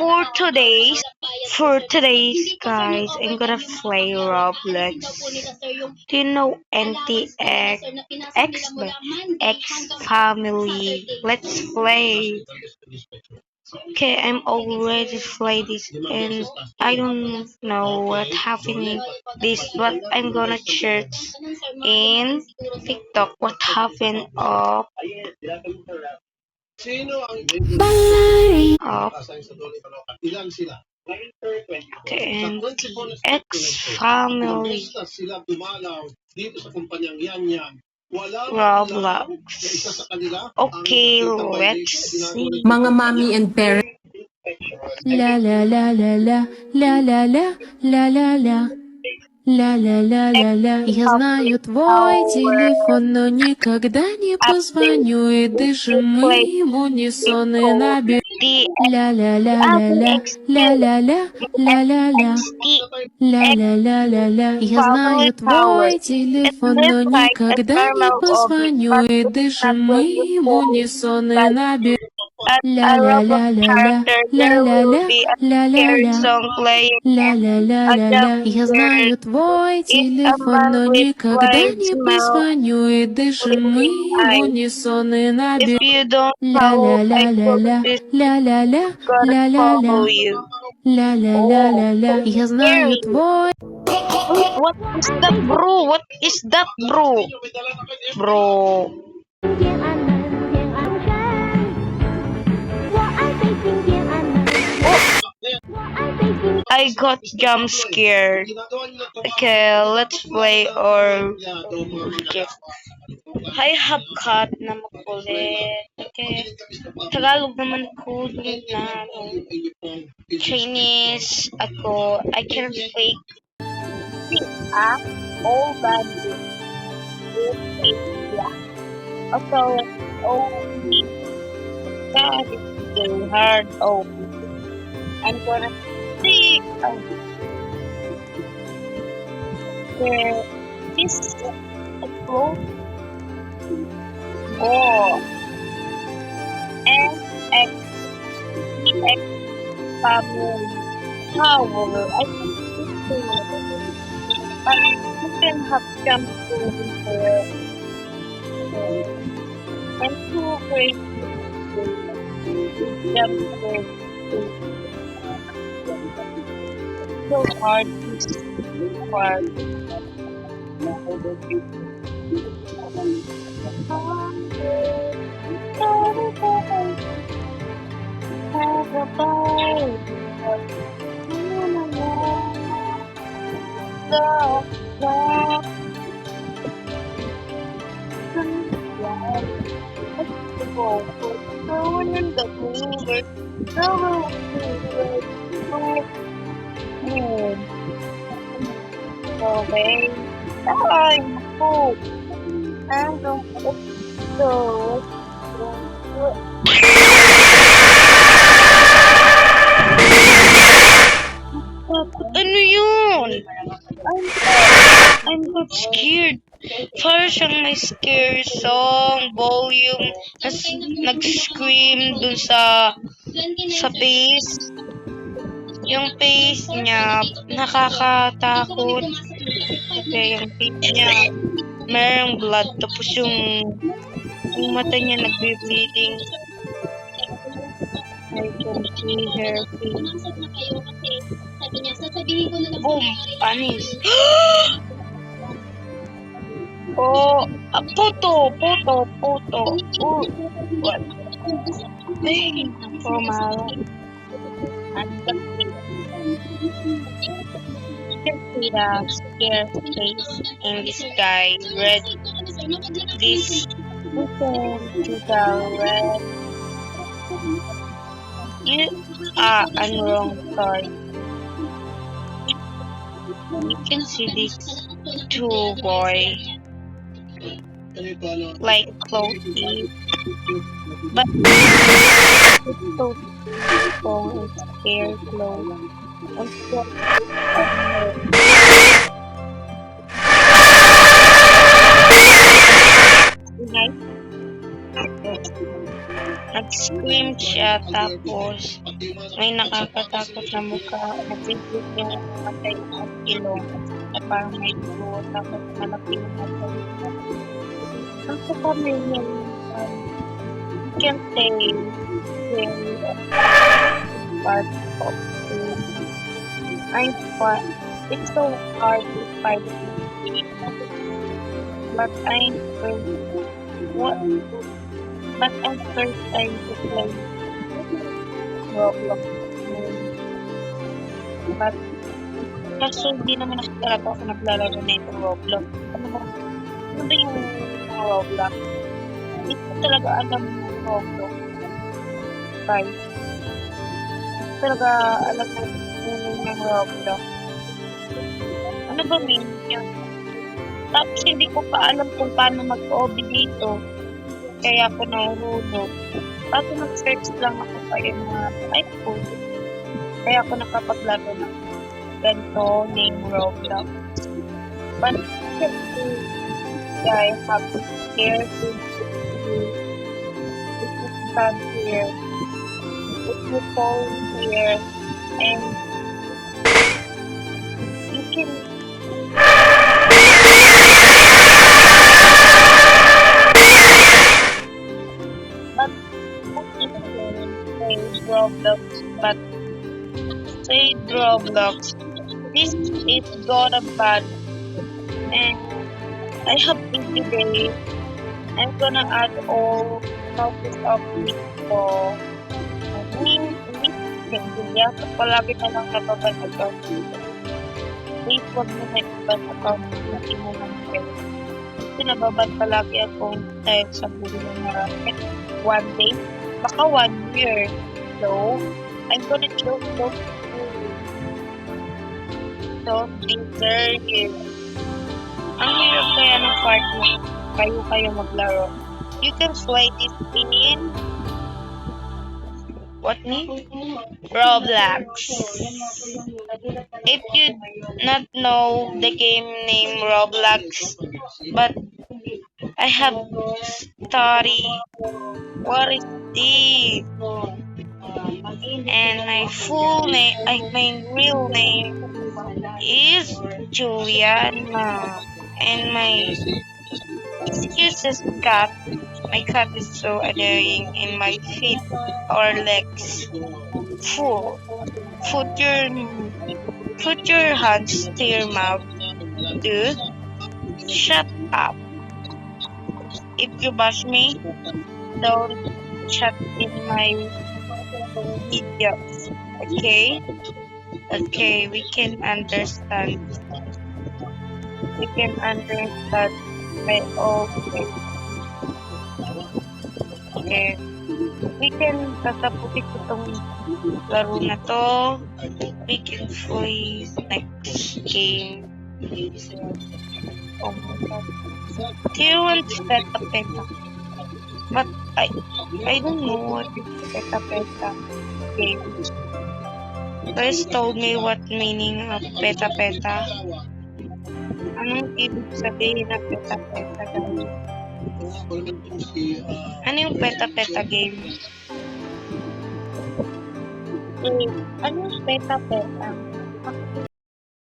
for today's guys, I'm gonna play Roblox. Do you know NTX X family? Let's play. Okay, I'm already play this and I don't know what happening this, but I'm gonna search in TikTok what happened of and X family Roblox. Okay, let's see. Mga mommy and parents. La la la la la la la la la la la. Ля-ля-ля-ля-ля, я знаю твой телефон, но никогда не позвоню, и даже мы ему не сон и наберем. Ля-ля-ля-ля-ля, ля-ля-ля, ля-ля-ля. Ля-ля-ля-ля-ля, я знаю твой телефон, но никогда не позвоню, и даже мы ему не сон и наберем. At a Roblox Ля-ля-ля-ля-ля, character, there will ля-ля-ля, be a scary ля-ля-ля. song playing a Ля-ля-ля-ля-ля, jump я scare. знаю твой If a телефон, man но with никогда wide не smile, позвоню, и даже мы ему eyes. не сон и If наберем. you don't follow, I told Ля-ля-ля-ля-ля, this ля-ля-ля, gonna ля-ля-ля. follow you. Oh, Ля-ля-ля-ля-ля, so я знаю scary. твой. What is that, bro? What is that, bro? Bro. I got jump scared. Okay, let's play or okay. I have cut na makulit. Okay. Tagalog naman ko na Chinese ako. I can speak all body. Also, only that is too hard. Oh, I'm gonna see. This flow. Oh, and X family power. I think this but you can have jump to and two great jump so hard to hard. Ano yun? I'm got scared. Para siyang may scary song, volume, tas nag-scream dun sa face. Yung face niya, nakakatakot. Kasi yung face niya, mayroong blood. Tapos yung mata niya nagbe-bleeding. I can see her face. Boom! Panis. Oh, puto. Oh, what? Ay, formal. And the you can see the scare face in this guy. Red. This listen to the red. You I'm wrong. Sorry. You can see these two boys like closely, but so is scared close. Nag-scream siya tapos May nakakatakot na mukha, nagsisit yung matay at ilong, na parang may dugo, tapos malaki yung matay. Ang kami yung you can say very part of it. It's so hard to find it, but what, but I'm first time to play Roblox. But, kaso hindi naman ako talaga ako naglalaro na itong Roblox. Ano ba yung mga Roblox? Hindi ko talaga alam yung Roblox. Guys, hindi talaga alam yung Roblox. Ano ba mean yun? Tapos hindi ko pa alam kung paano mag-OB dito. Kaya ako nahulog. Tapos nag-search lang ako pa yung mga iPhone. Kaya ako nakapaglaro ng ganito name Roblox. But I have to share to stand here. If you fall here and you can Roblox, but say Roblox. This is gonna bad, and I have busy day. I'm gonna add all copies of people. Hindi ako palagi na lang nababad account. Please huwag mo na ibang account na mo ng pera. Kasi nababad palagi ako dahil sa buhay ng marami. One day, baka 1 year. So, I'm gonna choose those two. Don't deserve it. Ang hirap kaya ng part mo. Kayo maglaro. You can play this in what name? Roblox. If you not know the game name Roblox, but I have study. What is this? And my real name is Juliana. And my excuses cat. My cat is so annoying in my feet or legs. Fool. Put your hands to your mouth, dude. Shut up. If you bash me, don't chat in my videos. Okay? Okay, we can understand. We can understand by all things. Okay. We can tatapusin ko itong laro na to. We can play next game. Oh my god. Do you want peta? But I don't know what is peta game. First told me what meaning of peta. Anong ibig sabihin ng peta guys? Ano yung peta game? Ano yung peta?